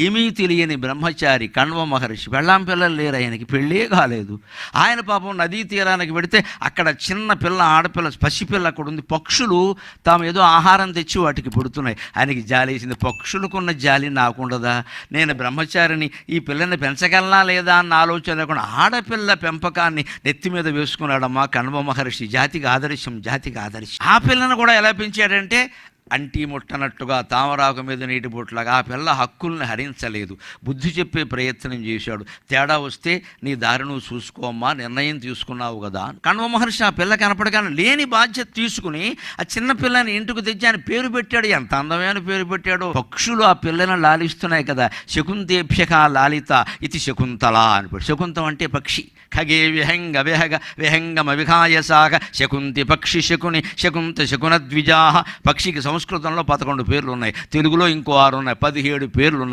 ఏమీ తెలియని బ్రహ్మచారి కణ్వ మహర్షి, పెళ్ళాం పిల్లలు లేరు, ఆయనకి పెళ్ళే కాలేదు. ఆయన పాపం నదీ తీరానికి పెడితే అక్కడ చిన్న పిల్ల, ఆడపిల్ల, పసిపిల్ల అక్కడ ఉంది. పక్షులు తాము ఏదో ఆహారం తెచ్చి వాటికి పెడుతున్నాయి. ఆయనకి జాలేసింది. పక్షులకున్న జాలి నాకుండదా? నేను బ్రహ్మచారిని, ఈ పిల్లని పెంచగలనా లేదా అన్న ఆలోచన లేకుండా ఆడపిల్ల పెంపకాన్ని నెత్తి మీద వేసుకున్నాడమ్మా కణ్వ మహర్షి. జాతికి ఆదర్శం, జాతికి ఆదర్శం. ఆ పిల్లను కూడా ఎలా పెంచాడంటే అంటీ ముట్టనట్టుగా, తామరాకు మీద నీటి బొట్లాగా. ఆ పిల్ల హక్కుల్ని హరించలేదు, బుద్ధి చెప్పే ప్రయత్నం చేశాడు. తేడా వస్తే నీ దారి నువ్వు చూసుకోమ్మా, నిర్ణయం తీసుకున్నావు కదా. కణ్వ మహర్షి ఆ పిల్ల కనపడగానే లేని బాధ్యత తీసుకుని ఆ చిన్న పిల్లని ఇంటికి తెచ్చి ఆయన పేరు పెట్టాడు. ఎంత అందమైన పేరు పెట్టాడు. పక్షులు ఆ పిల్లని లాలిస్తున్నాయి కదా. శకుంతేభ్యక లాలిత ఇది శకుంతల అని. శకుంతం అంటే పక్షి. ఖగే విహంగ విహగ విహంగమ విహాయసాగ శకుంతి పక్షి శకుని శకుంత శకున ద్విజా. పక్షికి సంస్కృతంలో 11 పేర్లు ఉన్నాయి, తెలుగులో ఇంకో 6 ఉన్నాయి, 17 పేర్లు ఉన్నాయి.